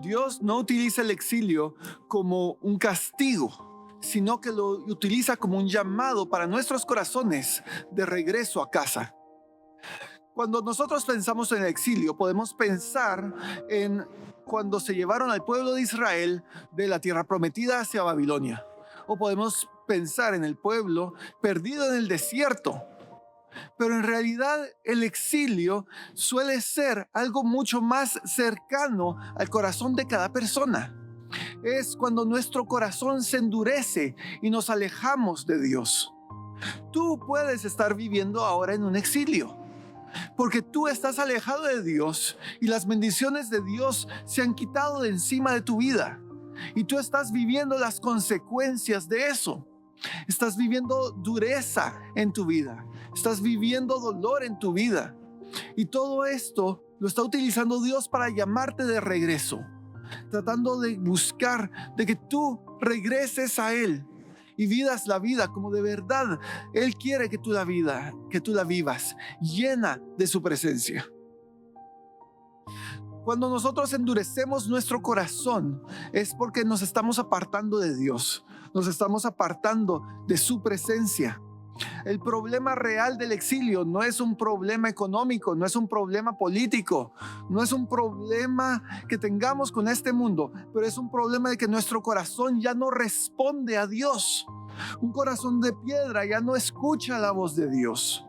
Dios no utiliza el exilio como un castigo, sino que lo utiliza como un llamado para nuestros corazones de regreso a casa. Cuando nosotros pensamos en el exilio, podemos pensar en cuando se llevaron al pueblo de Israel de la tierra prometida hacia Babilonia. O podemos pensar en el pueblo perdido en el desierto. Pero en realidad el exilio suele ser algo mucho más cercano al corazón de cada persona. Es cuando nuestro corazón se endurece y nos alejamos de Dios. Tú puedes estar viviendo ahora en un exilio, porque tú estás alejado de Dios y las bendiciones de Dios se han quitado de encima de tu vida. Y tú estás viviendo las consecuencias de eso. Estás viviendo dureza en tu vida. Estás viviendo dolor en tu vida. Y todo esto lo está utilizando Dios para llamarte de regreso, tratando de buscar de que tú regreses a Él y vivas la vida como de verdad Él quiere que tú la vivas, llena de su presencia. Cuando nosotros endurecemos nuestro corazón es porque nos estamos apartando de Dios, nos estamos apartando de su presencia. El problema real del exilio no es un problema económico, no es un problema político, no es un problema que tengamos con este mundo, pero es un problema de que nuestro corazón ya no responde a Dios. Un corazón de piedra ya no escucha la voz de Dios.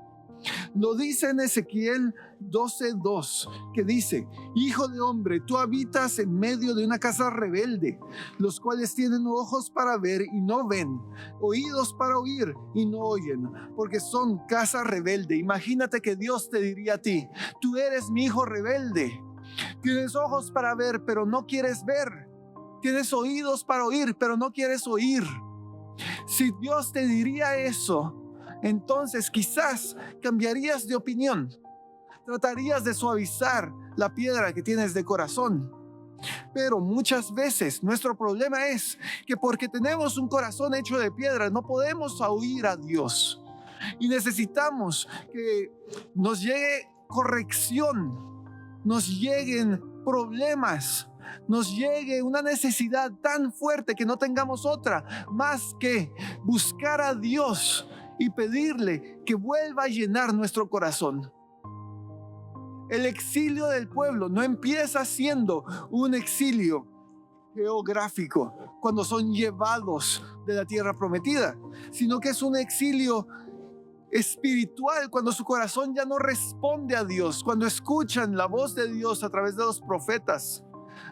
Lo dice en Ezequiel 12:2, que dice: Hijo de hombre, tú habitas en medio de una casa rebelde, los cuales tienen ojos para ver y no ven, oídos para oír y no oyen, porque son casa rebelde. Imagínate que Dios te diría a ti: tú eres mi hijo rebelde. Tienes ojos para ver, pero no quieres ver. Tienes oídos para oír, pero no quieres oír. Si Dios te diría eso, entonces quizás cambiarías de opinión. Tratarías de suavizar la piedra que tienes de corazón. Pero muchas veces nuestro problema es que porque tenemos un corazón hecho de piedra no podemos oír a Dios. Y necesitamos que nos llegue corrección, nos lleguen problemas, nos llegue una necesidad tan fuerte que no tengamos otra más que buscar a Dios y pedirle que vuelva a llenar nuestro corazón. El exilio del pueblo no empieza siendo un exilio geográfico cuando son llevados de la tierra prometida, sino que es un exilio espiritual cuando su corazón ya no responde a Dios, cuando escuchan la voz de Dios a través de los profetas,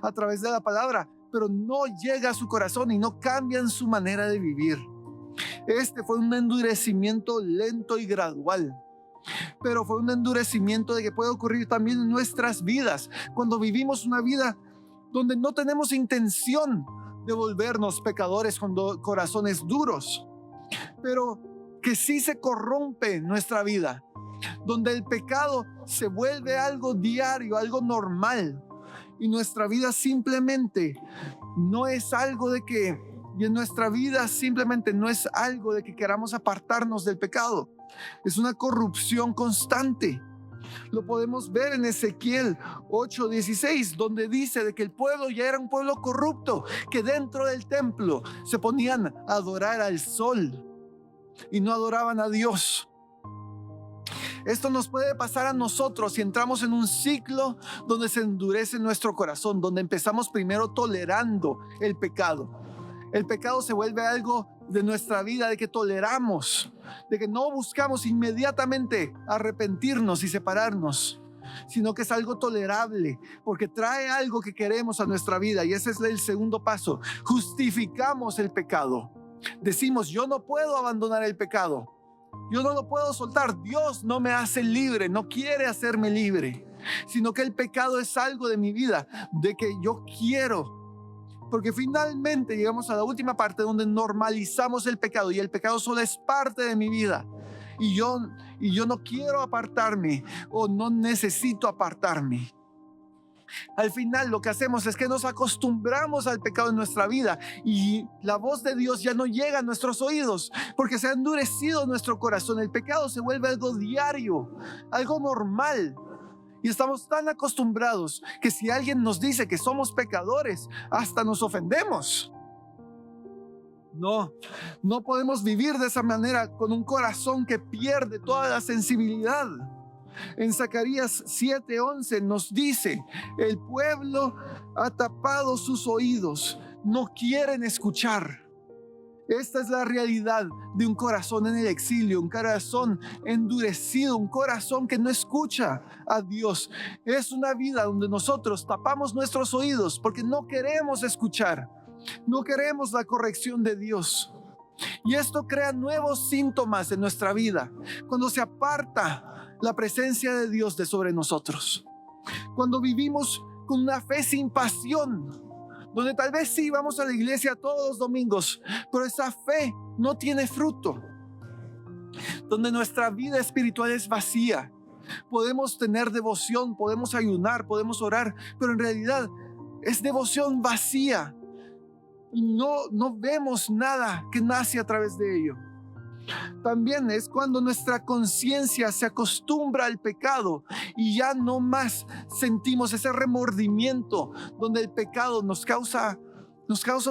a través de la palabra, pero no llega a su corazón y no cambian su manera de vivir. Este fue un endurecimiento lento y gradual, pero fue un endurecimiento de que puede ocurrir también en nuestras vidas, cuando vivimos una vida donde no tenemos intención de volvernos pecadores con corazones duros, pero que sí se corrompe nuestra vida, donde el pecado se vuelve algo diario, algo normal, y nuestra vida simplemente no es algo de que Y en nuestra vida simplemente no es algo de que queramos apartarnos del pecado. Es una corrupción constante. Lo podemos ver en Ezequiel 8:16, donde dice de que el pueblo ya era un pueblo corrupto, que dentro del templo se ponían a adorar al sol y no adoraban a Dios. Esto nos puede pasar a nosotros si entramos en un ciclo donde se endurece nuestro corazón, donde empezamos primero tolerando el pecado. El pecado se vuelve algo de nuestra vida, de que toleramos, de que no buscamos inmediatamente arrepentirnos y separarnos, sino que es algo tolerable, porque trae algo que queremos a nuestra vida. Y ese es el segundo paso. Justificamos el pecado. Decimos: yo no puedo abandonar el pecado. Yo no lo puedo soltar. Dios no me hace libre, no quiere hacerme libre, sino que el pecado es algo de mi vida, de que yo quiero. Porque finalmente llegamos a la última parte donde normalizamos el pecado y el pecado solo es parte de mi vida. Y yo no quiero apartarme o no necesito apartarme. Al final lo que hacemos es que nos acostumbramos al pecado en nuestra vida y la voz de Dios ya no llega a nuestros oídos porque se ha endurecido nuestro corazón. El pecado se vuelve algo diario, algo normal. Y estamos tan acostumbrados que si alguien nos dice que somos pecadores, hasta nos ofendemos. No podemos vivir de esa manera con un corazón que pierde toda la sensibilidad. En Zacarías 7:11 nos dice: el pueblo ha tapado sus oídos, no quieren escuchar. Esta es la realidad de un corazón en el exilio, un corazón endurecido, un corazón que no escucha a Dios. Es una vida donde nosotros tapamos nuestros oídos porque no queremos escuchar, no queremos la corrección de Dios. Y esto crea nuevos síntomas en nuestra vida, cuando se aparta la presencia de Dios de sobre nosotros, cuando vivimos con una fe sin pasión, donde tal vez sí vamos a la iglesia todos los domingos, pero esa fe no tiene fruto, donde nuestra vida espiritual es vacía. Podemos tener devoción, podemos ayunar, podemos orar, pero en realidad es devoción vacía y no vemos nada que nace a través de ello. También es cuando nuestra conciencia se acostumbra al pecado y ya no más sentimos ese remordimiento, donde el pecado nos causa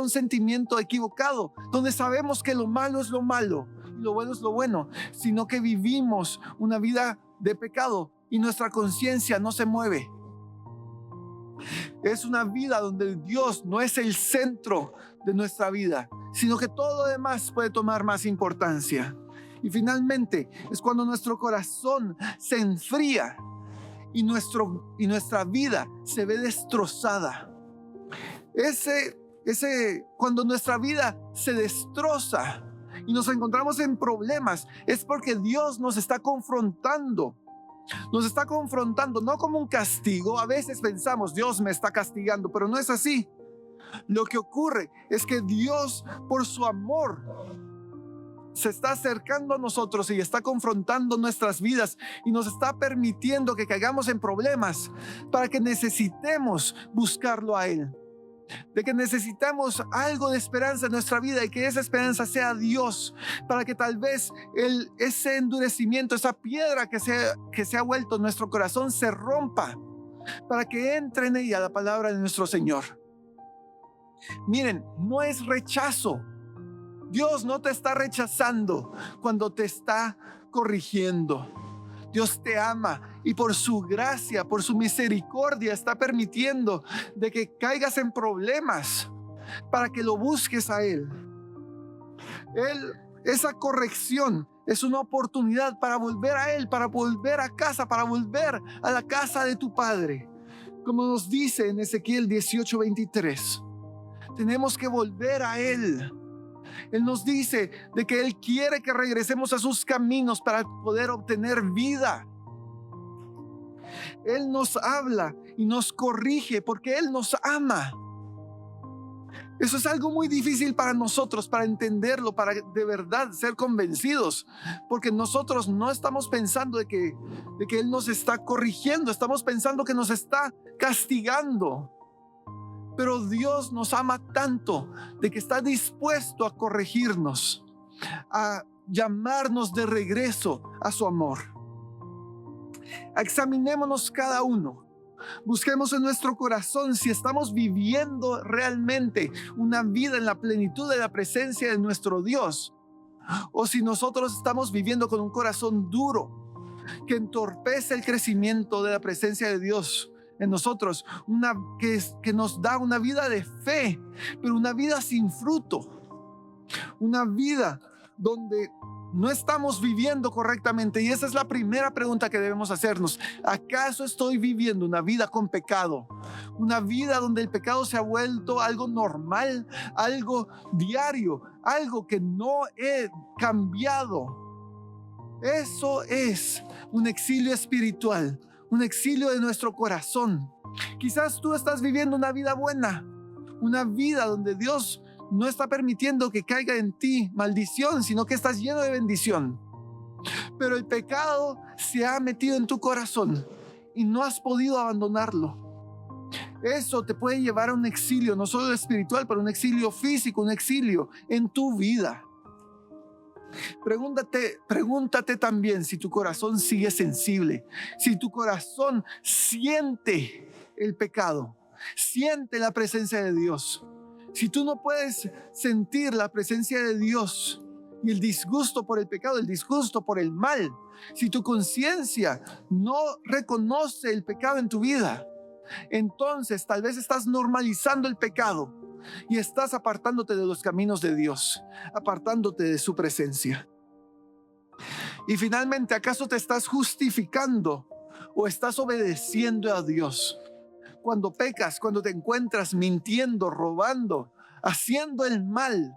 un sentimiento equivocado, donde sabemos que lo malo es lo malo y lo bueno es lo bueno, sino que vivimos una vida de pecado y nuestra conciencia no se mueve. Es una vida donde Dios no es el centro de nuestra vida, sino que todo lo demás puede tomar más importancia. Y finalmente es cuando nuestro corazón se enfría y nuestra vida se ve destrozada. Cuando nuestra vida se destroza y nos encontramos en problemas, es porque Dios nos está confrontando. Nos está confrontando no como un castigo. A veces pensamos, Dios me está castigando, pero no es así. Lo que ocurre es que Dios, por su amor, se está acercando a nosotros y está confrontando nuestras vidas y nos está permitiendo que caigamos en problemas para que necesitemos buscarlo a Él, de que necesitamos algo de esperanza en nuestra vida y que esa esperanza sea Dios, para que tal vez ese endurecimiento, esa piedra que se ha vuelto en nuestro corazón se rompa, para que entre en ella la palabra de nuestro Señor. Miren, no es rechazo. Dios no te está rechazando cuando te está corrigiendo. Dios te ama y por su gracia, por su misericordia está permitiendo de que caigas en problemas para que lo busques a Él. Esa corrección es una oportunidad para volver a Él, para volver a casa, para volver a la casa de tu Padre. Como nos dice en Ezequiel 18:23, tenemos que volver a Él. Él nos dice de que Él quiere que regresemos a sus caminos para poder obtener vida. Él nos habla y nos corrige porque Él nos ama. Eso es algo muy difícil para nosotros, para entenderlo, para de verdad ser convencidos, porque nosotros no estamos pensando de que Él nos está corrigiendo, estamos pensando que nos está castigando. Pero Dios nos ama tanto de que está dispuesto a corregirnos, a llamarnos de regreso a su amor. Examinémonos cada uno. Busquemos en nuestro corazón si estamos viviendo realmente una vida en la plenitud de la presencia de nuestro Dios, o si nosotros estamos viviendo con un corazón duro que entorpece el crecimiento de la presencia de Dios en nosotros, que nos da una vida de fe, pero una vida sin fruto, una vida donde no estamos viviendo correctamente. Y esa es la primera pregunta que debemos hacernos. ¿Acaso estoy viviendo una vida con pecado? Una vida donde el pecado se ha vuelto algo normal, algo diario, algo que no he cambiado. Eso es un exilio espiritual, un exilio de nuestro corazón. Quizás tú estás viviendo una vida buena, una vida donde Dios no está permitiendo que caiga en ti maldición, sino que estás lleno de bendición. Pero el pecado se ha metido en tu corazón y no has podido abandonarlo. Eso te puede llevar a un exilio, no solo espiritual, pero un exilio físico, un exilio en tu vida. Pregúntate también si tu corazón sigue sensible, si tu corazón siente el pecado, siente la presencia de Dios. Si tú no puedes sentir la presencia de Dios y el disgusto por el pecado, el disgusto por el mal, si tu conciencia no reconoce el pecado en tu vida, entonces tal vez estás normalizando el pecado y estás apartándote de los caminos de Dios, apartándote de su presencia. Y finalmente, ¿acaso te estás justificando o estás obedeciendo a Dios? Cuando pecas, cuando te encuentras mintiendo, robando, haciendo el mal,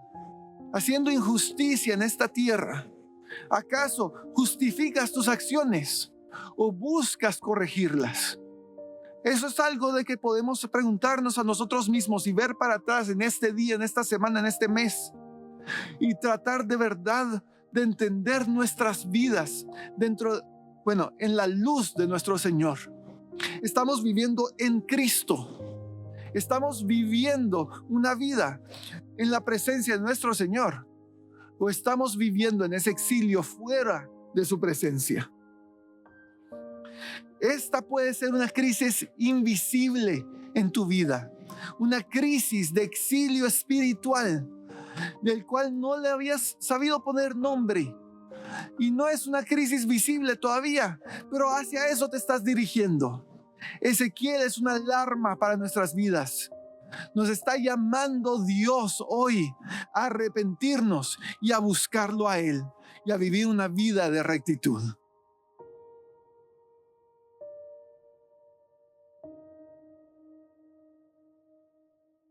haciendo injusticia en esta tierra, ¿acaso justificas tus acciones o buscas corregirlas? Eso es algo de que podemos preguntarnos a nosotros mismos y ver para atrás en este día, en esta semana, en este mes, y tratar de verdad de entender nuestras vidas en la luz de nuestro Señor. Estamos viviendo en Cristo. Estamos viviendo una vida en la presencia de nuestro Señor, o estamos viviendo en ese exilio fuera de su presencia. Esta puede ser una crisis invisible en tu vida, una crisis de exilio espiritual, del cual no le habías sabido poner nombre. Y no es una crisis visible todavía, pero hacia eso te estás dirigiendo. Ezequiel es una alarma para nuestras vidas. Nos está llamando Dios hoy a arrepentirnos y a buscarlo a Él y a vivir una vida de rectitud.